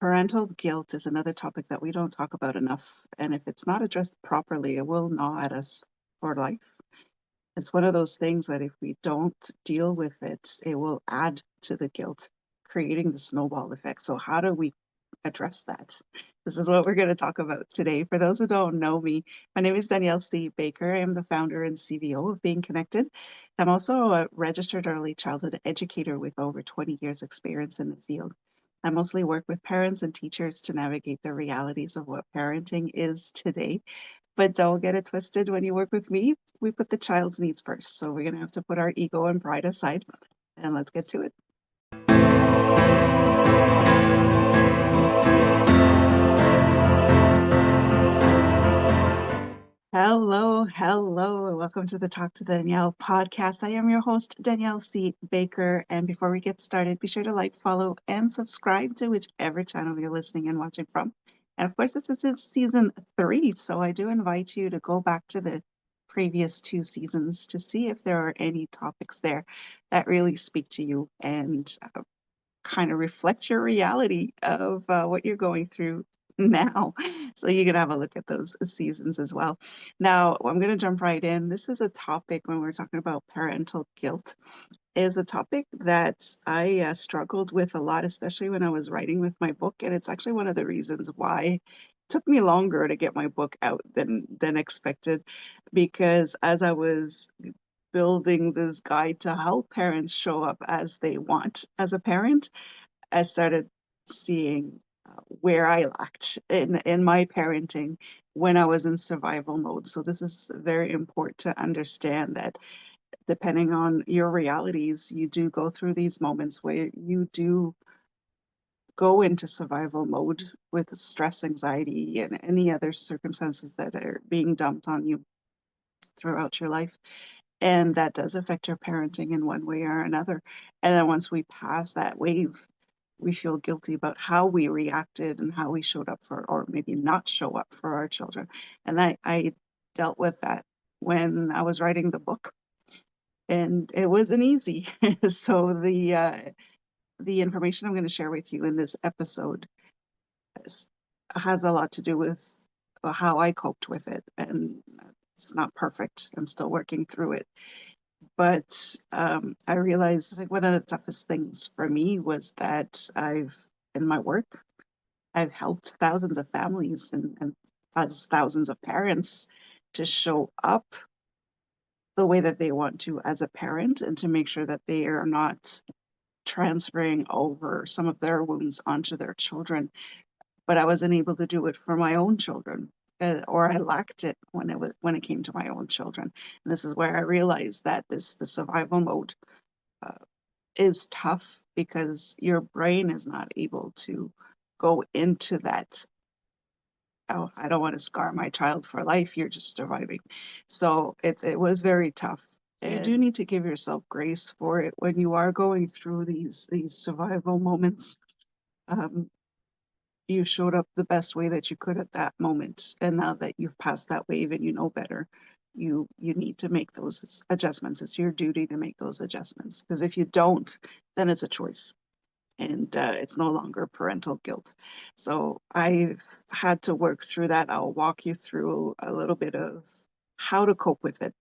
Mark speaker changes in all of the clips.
Speaker 1: Parental guilt is another topic that we don't talk about enough. And if it's not addressed properly, it will gnaw at us for life. It's one of those things that if we don't deal with it, it will add to the guilt, creating the snowball effect. So, how do we address that? This is what we're going to talk about today. For those who don't know me, my name is Danielle Baker. I am the founder and CVO of Being Connected. I'm also a registered early childhood educator with over 20 years' experience in the field. I mostly work with parents and teachers to navigate the realities of what parenting is today. But don't get it twisted. When you work with me, we put the child's needs first. So we're going to have to put our ego and pride aside and let's get to it. Hello, hello, and welcome to the Talk to Danielle podcast. I am your host, Danielle Baker. And before we get started, be sure to like, follow, and subscribe to whichever channel you're listening and watching from. And of course, this is season 3. So I do invite you to go back to the previous 2 seasons to see if there are any topics there that really speak to you and kind of reflect your reality of what you're going through now. So you can have a look at those seasons as well. Now, I'm going to jump right in. This is a topic when we're talking about parental guilt, is a topic that I struggled with a lot, especially when I was writing with my book. And it's actually one of the reasons why it took me longer to get my book out than expected, because as I was building this guide to help parents show up as they want as a parent, I started seeing where I lacked in my parenting when I was in survival mode. So this is very important to understand that depending on your realities, you do go through these moments where you do go into survival mode with stress, anxiety, and any other circumstances that are being dumped on you throughout your life. And that does affect your parenting in one way or another. And then once we pass that wave, we feel guilty about how we reacted and how we showed up for, or maybe not show up for our children. And I dealt with that when I was writing the book, and it wasn't easy. So the information I'm going to share with you in this episode is, has a lot to do with how I coped with it, and it's not perfect. I'm still working through it. But I realized like one of the toughest things for me was that in my work, I've helped thousands of families and thousands of parents to show up the way that they want to as a parent and to make sure that they are not transferring over some of their wounds onto their children. But I wasn't able to do it for my own children. Or I lacked it when it came to my own children. And this is where I realized that the survival mode uh, is tough because your brain is not able to go into that. Oh, I don't want to scar my child for life. You're just surviving. So it was very tough. You do need to give yourself grace for it when you are going through these survival moments. Um, you showed up the best way that you could at that moment, and now that you've passed that wave and you know better, you need to make those adjustments. It's your duty to make those adjustments, because if you don't, then it's a choice, and it's no longer parental guilt. So I've had to work through that. I'll walk you through a little bit of how to cope with it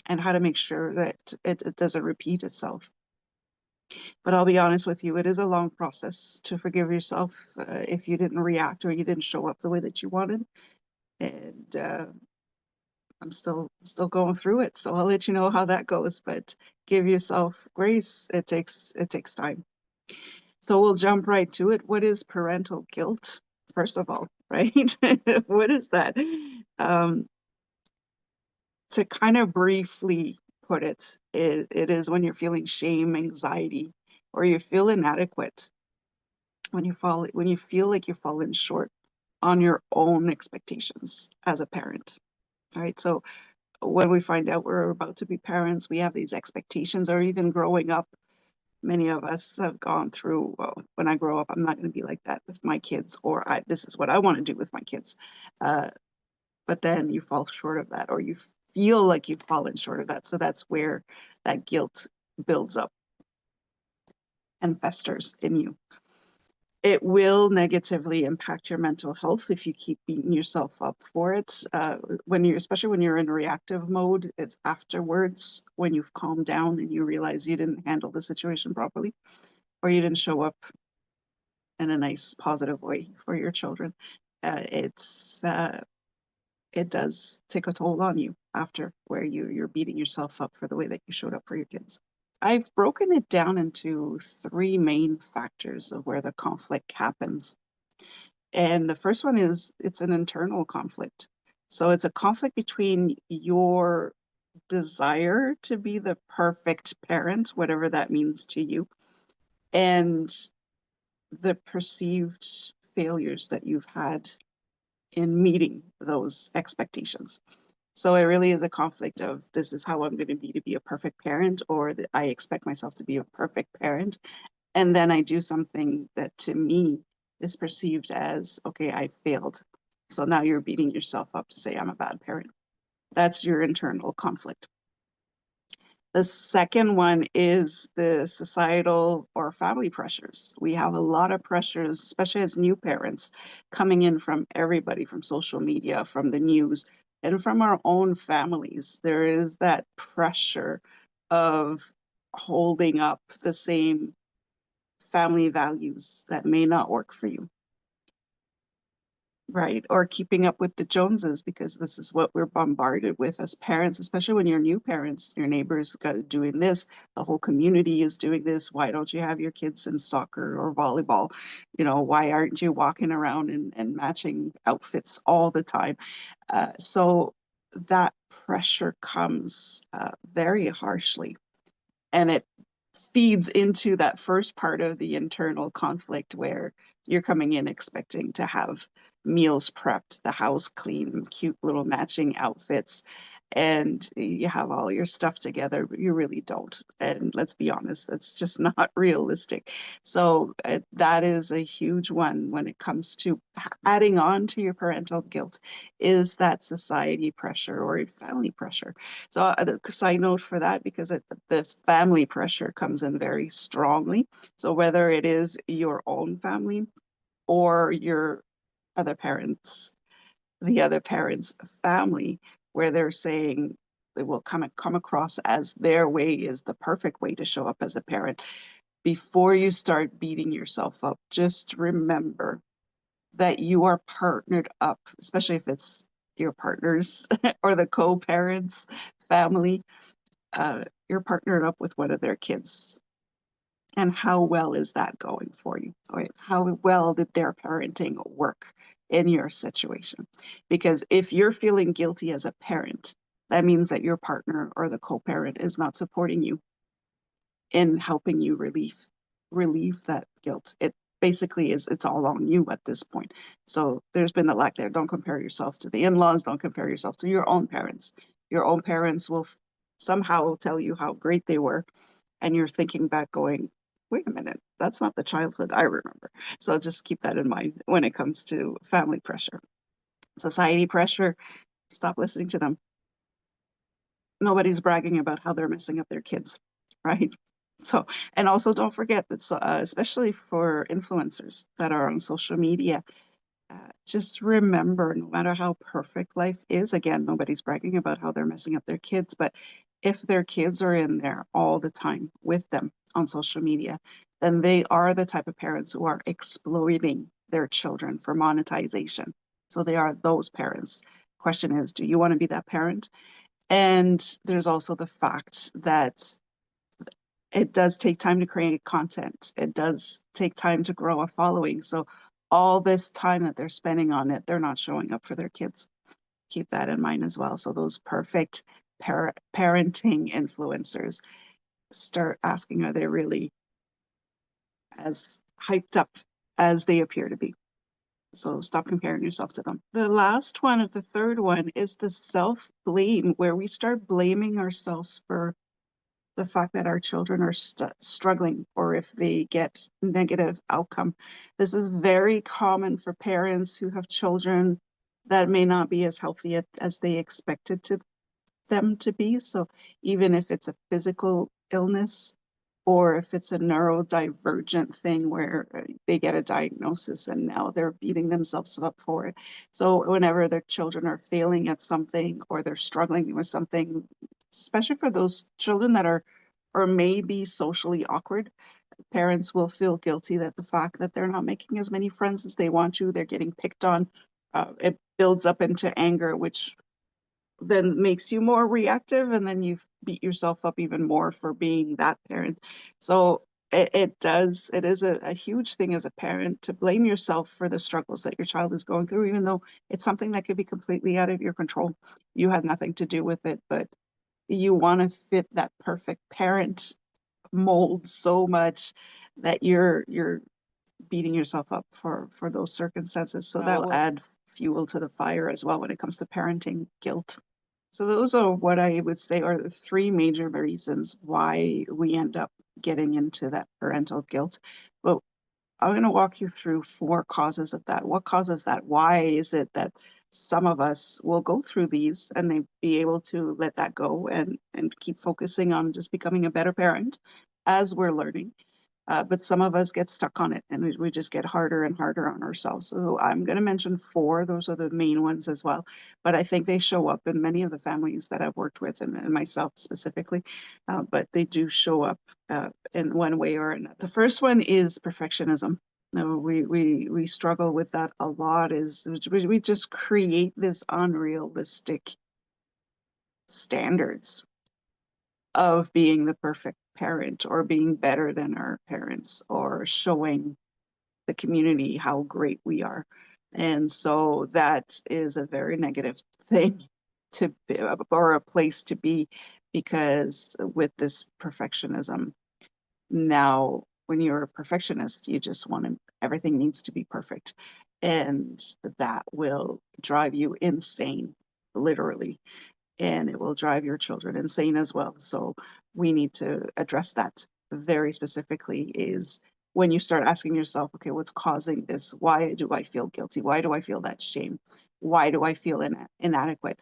Speaker 1: and how to make sure that it doesn't repeat itself. But I'll be honest with you, it is a long process to forgive yourself if you didn't react or you didn't show up the way that you wanted. And I'm still going through it, so I'll let you know how that goes. But give yourself grace. It takes time. So we'll jump right to it. What is parental guilt? First of all, right? What is that? Um, to kind of briefly put it is when you're feeling shame, anxiety, or you feel inadequate, when you feel like you've fallen short on your own expectations as a parent. All right. So when we find out we're about to be parents, we have these expectations, or even growing up, many of us have gone through, well, when I grow up, I'm not going to be like that with my kids, or this is what I want to do with my kids. Uh, but then you fall short of that, or you feel like you've fallen short of that. So that's where that guilt builds up and festers in you. It will negatively impact your mental health if you keep beating yourself up for it. Especially when you're in reactive mode, it's afterwards when you've calmed down and you realize you didn't handle the situation properly or you didn't show up in a nice, positive way for your children. It does take a toll on you after, where you're beating yourself up for the way that you showed up for your kids. I've broken it down into three main factors of where the conflict happens. And the first one is it's an internal conflict. So it's a conflict between your desire to be the perfect parent, whatever that means to you, and the perceived failures that you've had in meeting those expectations. So it really is a conflict of this is how I'm going to be a perfect parent, or that I expect myself to be a perfect parent. And then I do something that to me is perceived as, okay, I failed. So now you're beating yourself up to say I'm a bad parent. That's your internal conflict. The second one is the societal or family pressures. We have a lot of pressures, especially as new parents, coming in from everybody, from social media, from the news, and from our own families. There is that pressure of holding up the same family values that may not work for you. Right. Or keeping up with the Joneses, because this is what we're bombarded with as parents, especially when you're new parents. Your neighbors got doing this, the whole community is doing this. Why don't you have your kids in soccer or volleyball? Why aren't you walking around and matching outfits all the time? So that pressure comes very harshly, and it feeds into that first part of the internal conflict where you're coming in expecting to have meals prepped, the house clean, cute little matching outfits, and you have all your stuff together, but you really don't. And let's be honest, that's just not realistic. So that is a huge one when it comes to adding on to your parental guilt, is that society pressure or family pressure. So the side note for that, because this family pressure comes in very strongly. So whether it is your own family or your other parents, the other parent's family, where they're saying they will come across as their way is the perfect way to show up as a parent. Before you start beating yourself up, just remember that you are partnered up, especially if it's your partners or the co-parents family. You're partnered up with one of their kids. And how well is that going for you? Right? How well did their parenting work in your situation? Because if you're feeling guilty as a parent, that means that your partner or the co-parent is not supporting you in helping you relieve that guilt. It basically is, it's all on you at this point. So there's been a lack there. Don't compare yourself to the in-laws. Don't compare yourself to your own parents. Your own parents will somehow tell you how great they were, and you're thinking back going, wait a minute, that's not the childhood I remember. So just keep that in mind when it comes to family pressure. Society pressure, stop listening to them. Nobody's bragging about how they're messing up their kids, right? So, and also don't forget that, especially for influencers that are on social media, just remember, no matter how perfect life is, again, nobody's bragging about how they're messing up their kids, but if their kids are in there all the time with them on social media, then they are the type of parents who are exploiting their children for monetization. So they are those parents. Question is, do you want to be that parent? And there's also the fact that it does take time to create content. It does take time to grow a following. So all this time that they're spending on it, they're not showing up for their kids. Keep that in mind as well. So those perfect parenting influencers, start asking, are they really as hyped up as they appear to be? So stop comparing yourself to them. The last one, of the third one, is the self-blame, where we start blaming ourselves for the fact that our children are struggling, or if they get negative outcome. This is very common for parents who have children that may not be as healthy as they expected them to be. So even if it's a physical illness, or if it's a neurodivergent thing where they get a diagnosis and now they're beating themselves up for it. So whenever their children are failing at something or they're struggling with something, especially for those children that are or may be socially awkward, parents will feel guilty that the fact that they're not making as many friends as they want to, they're getting picked on. It builds up into anger, which then makes you more reactive, and then you beat yourself up even more for being that parent. So it is a huge thing as a parent to blame yourself for the struggles that your child is going through, even though it's something that could be completely out of your control. You had nothing to do with it, but you want to fit that perfect parent mold so much that you're beating yourself up for those circumstances. So that will add fuel to the fire as well when it comes to parenting guilt. So those are what I would say are the three major reasons why we end up getting into that parental guilt. But I'm going to walk you through four causes of that. What causes that? Why is it that some of us will go through these and they be able to let that go and keep focusing on just becoming a better parent as we're learning? But some of us get stuck on it and we just get harder and harder on ourselves. So I'm going to mention four. Those are the main ones as well. But I think they show up in many of the families that I've worked with and myself specifically. But they do show up in one way or another. The first one is perfectionism. No, we struggle with that a lot. Is we just create this unrealistic standards of being the perfect parent or being better than our parents or showing the community how great we are. And so that is a very negative thing to be, or a place to be, because with this perfectionism, now when you're a perfectionist, you just want to, everything needs to be perfect. And that will drive you insane, literally, and it will drive your children insane as well. So we need to address that very specifically is when you start asking yourself, okay, what's causing this? Why do I feel guilty? Why do I feel that shame? Why do I feel inadequate?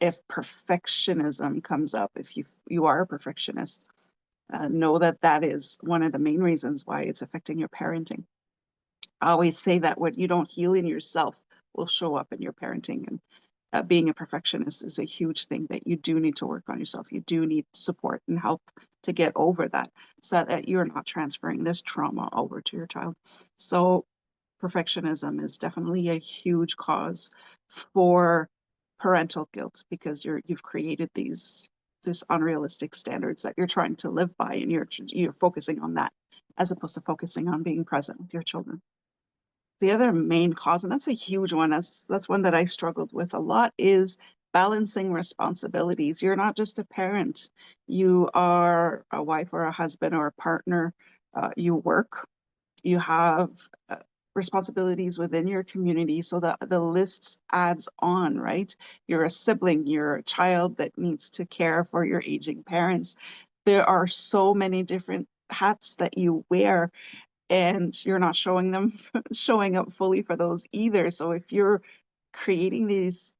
Speaker 1: If perfectionism comes up, if you are a perfectionist, know that that is one of the main reasons why it's affecting your parenting. I always say that what you don't heal in yourself will show up in your parenting. And being a perfectionist is a huge thing that you do need to work on yourself. You do need support and help to get over that so that you're not transferring this trauma over to your child. So perfectionism is definitely a huge cause for parental guilt because you've created this unrealistic standards that you're trying to live by, and you're focusing on that as opposed to focusing on being present with your children. The other main cause, and that's a huge one, that's one that I struggled with a lot, is balancing responsibilities. You're not just a parent, you are a wife or a husband or a partner. You work, you have responsibilities within your community, so that the lists adds on, right? You're a sibling, you're a child that needs to care for your aging parents. There are so many different hats that you wear, and you're not showing them showing up fully for those either. So if you're creating these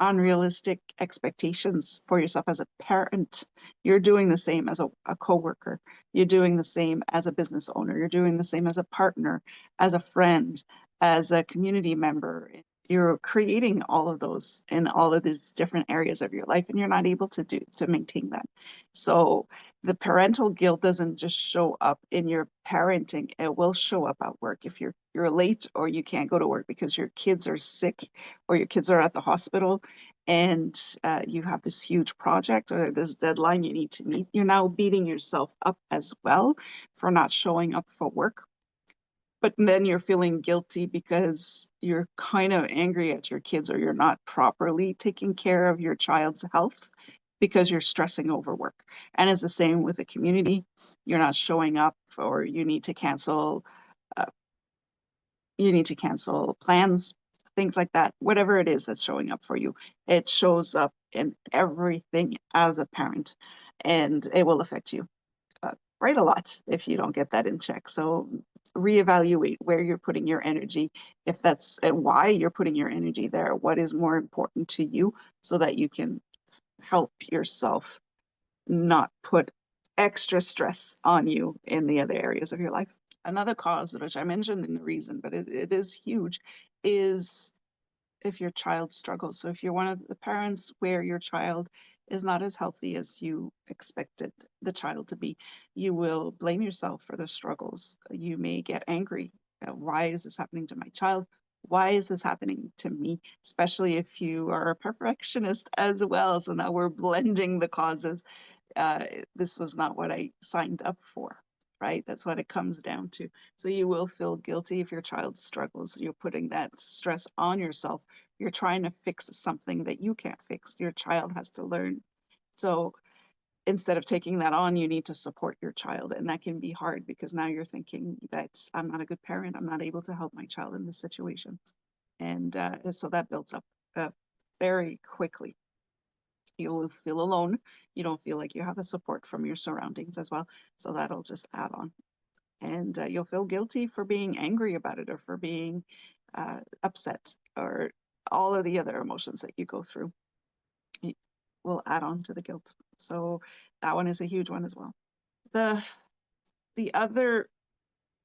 Speaker 1: unrealistic expectations for yourself as a parent, you're doing the same as a coworker, you're doing the same as a business owner, you're doing the same as a partner, as a friend, as a community member. You're creating all of those in all of these different areas of your life, and you're not able to maintain that. So the parental guilt doesn't just show up in your parenting, it will show up at work. If you're late or you can't go to work because your kids are sick or your kids are at the hospital, and you have this huge project or this deadline you need to meet, you're now beating yourself up as well for not showing up for work. But then you're feeling guilty because you're kind of angry at your kids, or you're not properly taking care of your child's health because you're stressing over work. And it's the same with the community. You're not showing up, or uh, you need to cancel plans, things like that. Whatever it is that's showing up for you, it shows up in everything as a parent, and it will affect you quite a lot if you don't get that in check. So reevaluate where you're putting your energy, if that's and why you're putting your energy there, what is more important to you, so that you can help yourself not put extra stress on you in the other areas of your life. Another cause, which I mentioned in the reason, but it is huge, is if your child struggles. So if you're one of the parents where your child is not as healthy as you expected the child to be, you will blame yourself for the struggles. You may get angry. Why is this happening to my child? Why is this happening to me? Especially if you are a perfectionist as well. So now we're blending the causes. uh, this was not what I signed up for, right? That's what it comes down to. So you will feel guilty if your child struggles. You're putting that stress on yourself. You're trying to fix something that you can't fix. Your child has to learn. So instead of taking that on, you need to support your child. And that can be hard because now you're thinking that I'm not a good parent. I'm not able to help my child in this situation. And so that builds up very quickly. You'll feel alone. You don't feel like you have the support from your surroundings as well. So that'll just add on. And you'll feel guilty for being angry about it or for being upset or all of the other emotions that you go through will add on to the guilt. So that one is a huge one as well. The the other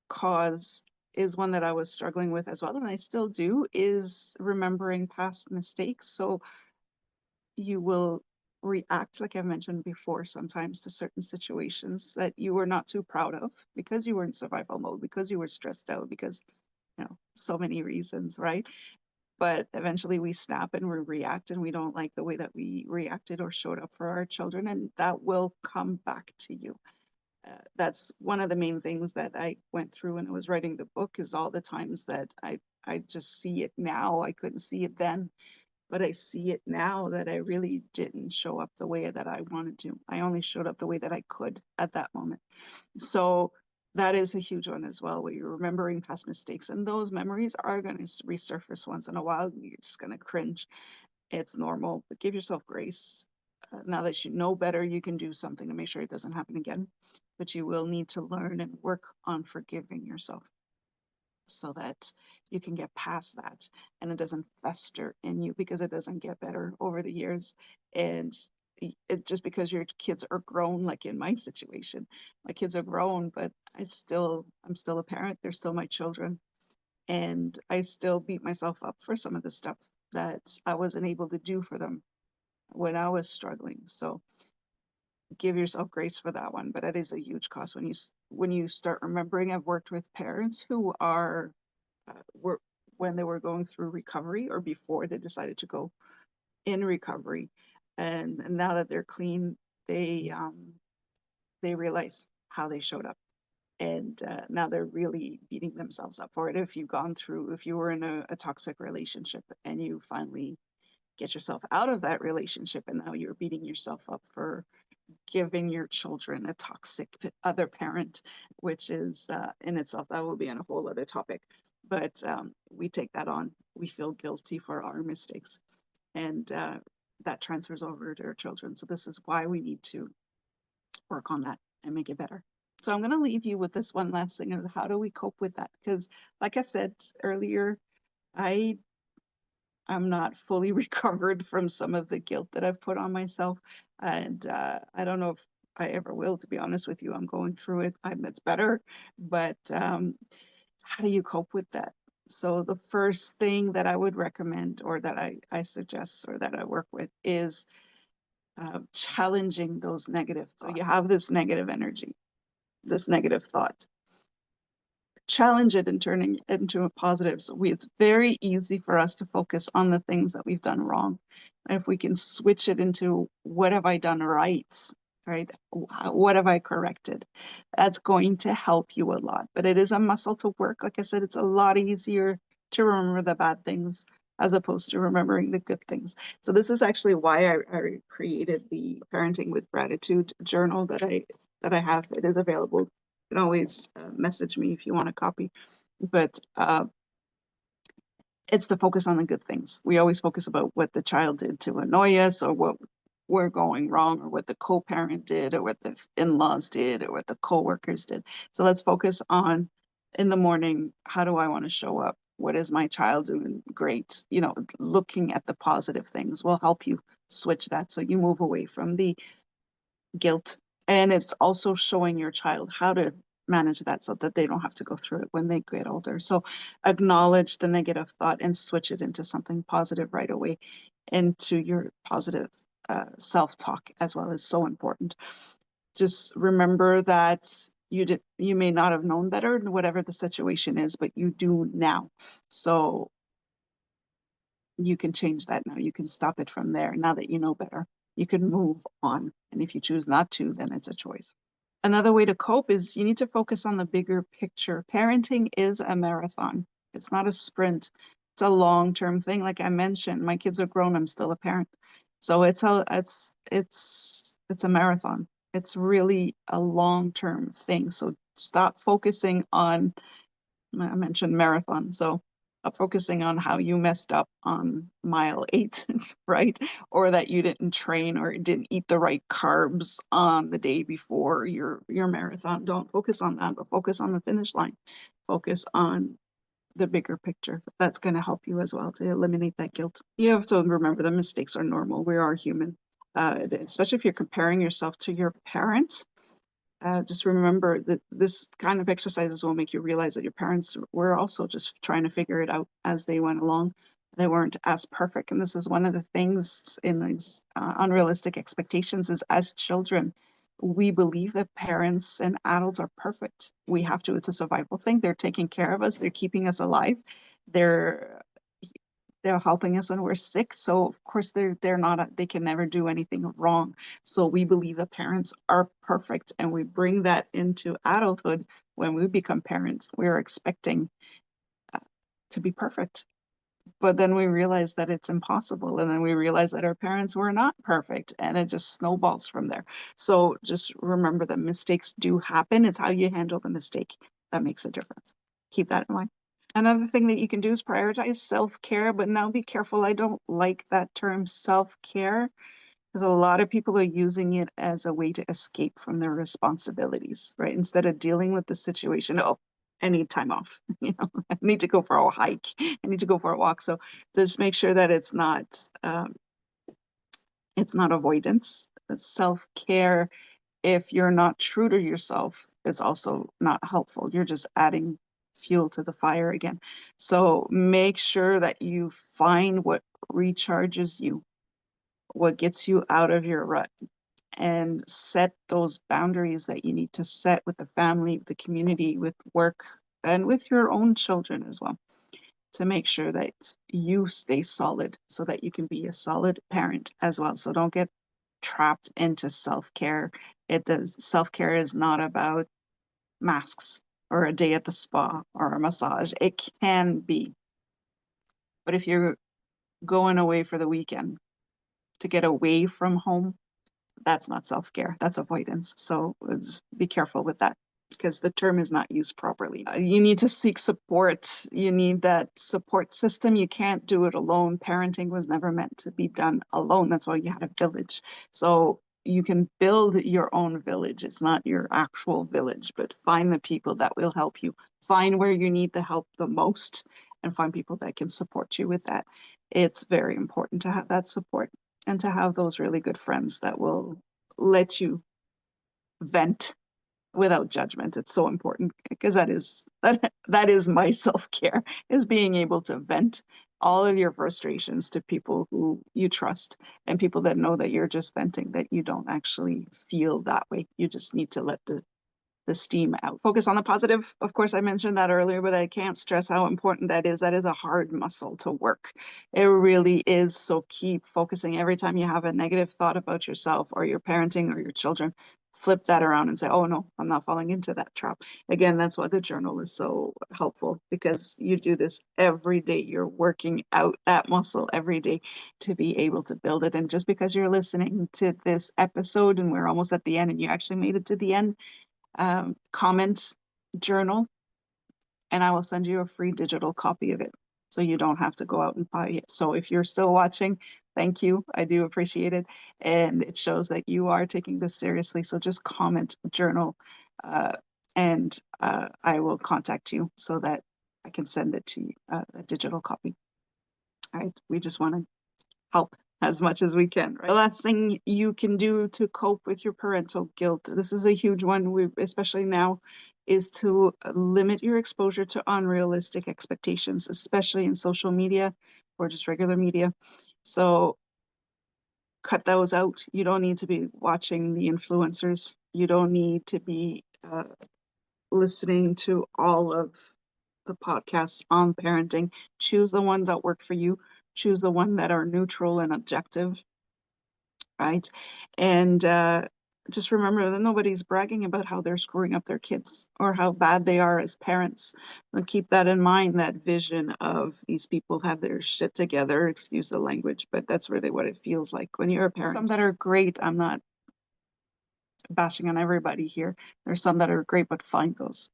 Speaker 1: cause is one that I was struggling with as well, and I still do, is remembering past mistakes. So you will react, like I mentioned before, sometimes to certain situations that you were not too proud of because you were in survival mode, because you were stressed out, because, so many reasons, right? But eventually we snap and we react and we don't like the way that we reacted or showed up for our children, and that will come back to you. That's one of the main things that I went through when I was writing the book, is all the times that I just see it now. I couldn't see it then, but I see it now that I really didn't show up the way that I wanted to. I only showed up the way that I could at that moment. So that is a huge one as well, where you're remembering past mistakes. And those memories are going to resurface once in a while. You're just going to cringe. It's normal, but give yourself grace. Now that you know better, you can do something to make sure it doesn't happen again. But you will need to learn and work on forgiving yourself so that you can get past that and it doesn't fester in you, because it doesn't get better over the years. And it just because your kids are grown, like in my situation, my kids are grown, but I'm still a parent. They're still my children. And I still beat myself up for some of the stuff that I wasn't able to do for them when I was struggling. So give yourself grace for that one, but it is a huge cost when you start remembering. I've worked with parents who were when they were going through recovery or before they decided to go in recovery, and now that they're clean, they realize how they showed up, and now they're really beating themselves up for it. If you were in a toxic relationship and you finally get yourself out of that relationship and now you're beating yourself up for giving your children a toxic other parent, which is in itself, that will be on a whole other topic. But we take that on. We feel guilty for our mistakes, and that transfers over to our children. So this is why we need to work on that and make it better. So I'm going to leave you with this one last thing of how do we cope with that? Because like I said earlier, I I'm not fully recovered from some of the guilt that I've put on myself. And I don't know if I ever will, to be honest with you. I'm going through it. It's better. But how do you cope with that? So the first thing that I would recommend, or that I suggest, or that I work with, is challenging those negative thoughts. So you have this negative energy, this negative thought, challenge it and turning it into a positive. So it's very easy for us to focus on the things that we've done wrong. And if we can switch it into what have I done right, right? What have I corrected? That's going to help you a lot. But it is a muscle to work. Like I said, it's a lot easier to remember the bad things as opposed to remembering the good things. So this is actually why I created the Parenting with Gratitude journal that I have. It is available. You can always message me if you want a copy. But it's to focus on the good things. We always focus about what the child did to annoy us, or what we're going wrong, or what the co-parent did, or what the in-laws did, or what the co-workers did. So let's focus on, in the morning, how do I want to show up? What is my child doing great? Looking at the positive things will help you switch that, so you move away from the guilt And it's also showing your child how to manage that so that they don't have to go through it when they get older. So acknowledge the negative thought and switch it into something positive right away, into your positive self-talk as well is so important. Just remember that you may not have known better, whatever the situation is, but you do now. So you can change that now. You can stop it from there. Now that you know better, you can move on. And if you choose not to, then it's a choice. Another way to cope is you need to focus on the bigger picture. Parenting is a marathon. It's not a sprint. It's a long-term thing. Like I mentioned, my kids are grown. I'm still a parent. So it's a marathon. It's really a long-term thing. So stop focusing on, I mentioned marathon. So stop focusing on how you messed up on mile 8, right? Or that you didn't train or didn't eat the right carbs on the day before your marathon. Don't focus on that, but focus on the finish line. Focus on the bigger picture. That's going to help you as well to eliminate that guilt. You have to remember that mistakes are normal. We are human. Especially if you're comparing yourself to your parents, just remember that this kind of exercises will make you realize that your parents were also just trying to figure it out as they went along. They weren't as perfect. And this is one of the things in these unrealistic expectations is as children, we believe that parents and adults are perfect. We have to, it's a survival thing. They're taking care of us. They're keeping us alive. They're they're helping us when we're sick. So of course they're not they can never do anything wrong. So we believe that parents are perfect, and we bring that into adulthood. When we become parents, we're expecting to be perfect. But then we realize that it's impossible. And then we realize that our parents were not perfect, and it just snowballs from there. So just remember that mistakes do happen. It's how you handle the mistake that makes a difference. Keep that in mind. Another thing that you can do is prioritize self-care, but now be careful. I don't like that term self-care because a lot of people are using it as a way to escape from their responsibilities, right? Instead of dealing with the situation, oh, I need time off. I need to go for a hike. I need to go for a walk. So just make sure that it's not avoidance. It's self-care. If you're not true to yourself, it's also not helpful. You're just adding fuel to the fire again. So make sure that you find what recharges you, what gets you out of your rut, and set those boundaries that you need to set with the family, with the community, with work, and with your own children as well, to make sure that you stay solid so that you can be a solid parent as well. So don't get trapped into self-care. It does self-care is not about masks or a day at the spa or a massage. It can be. But if you're going away for the weekend to get away from home, that's not self-care. That's avoidance. So be careful with that because the term is not used properly. You need to seek support. You need that support system. You can't do it alone. Parenting was never meant to be done alone. That's why you had a village. So you can build your own village. It's not your actual village, but find the people that will help you. Find where you need the help the most and find people that can support you with that. It's very important to have that support and to have those really good friends that will let you vent without judgment. It's so important because that is my self-care, is being able to vent all of your frustrations to people who you trust and people that know that you're just venting, that you don't actually feel that way. You just need to let the steam out. Focus on the positive. Of course, I mentioned that earlier, but I can't stress how important that is. That is a hard muscle to work. It really is. So keep focusing every time you have a negative thought about yourself or your parenting or your children. Flip that around and say, oh no, I'm not falling into that trap. Again, that's why the journal is so helpful, because you do this every day. You're working out that muscle every day to be able to build it. And just because you're listening to this episode and we're almost at the end and you actually made it to the end, comment, journal, and I will send you a free digital copy of it so you don't have to go out and buy it. So if you're still watching, thank you. I do appreciate it. And it shows that you are taking this seriously. So just comment, journal, and I will contact you so that I can send it to you, a digital copy. All right. We just want to help as much as we can, right? The last thing you can do to cope with your parental guilt, this is a huge one, especially now, is to limit your exposure to unrealistic expectations, especially in social media or just regular media. So cut those out. You don't need to be watching the influencers. You don't need to be listening to all of the podcasts on parenting. Choose the ones that work for you. Choose the one that are neutral and objective, right? And just remember that nobody's bragging about how they're screwing up their kids or how bad they are as parents. And keep that in mind, that vision of these people have their shit together, excuse the language, but that's really what it feels like when you're a parent. Some that are great, I'm not bashing on everybody here. There's some that are great, but find those.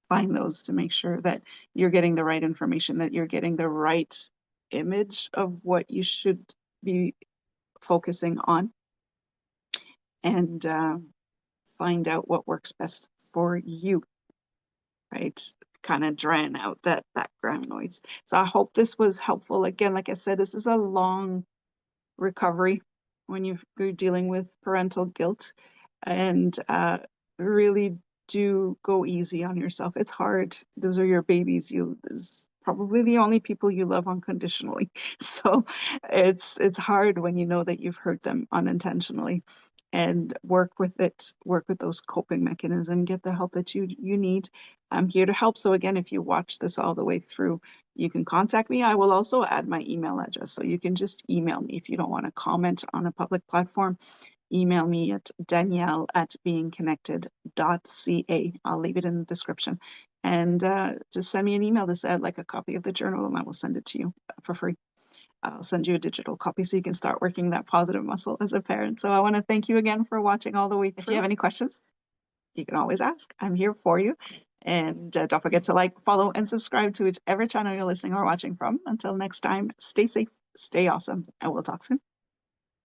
Speaker 1: Find those to make sure that you're getting the right information, that you're getting the right image of what you should be focusing on, and find out what works best for you, right? Kind of drown out that background noise. So I hope this was helpful. Again, like I said, this is a long recovery when you're dealing with parental guilt, and really do go easy on yourself. It's hard. Those are your babies. This probably the only people you love unconditionally. So it's hard when you know that you've hurt them unintentionally, and work with it, work with those coping mechanisms, get the help that you need. I'm here to help. So again, if you watch this all the way through, you can contact me. I will also add my email address. So you can just email me if you don't want to comment on a public platform. Email me at danielle@beingconnected.ca. I'll leave it in the description. And just send me an email to say I'd like a copy of the journal, and I will send it to you for free. I'll send you a digital copy so you can start working that positive muscle as a parent. So I want to thank you again for watching all the way through. If you have any questions, you can always ask. I'm here for you. And don't forget to like, follow, and subscribe to whichever channel you're listening or watching from. Until next time, stay safe, stay awesome, and we'll talk soon.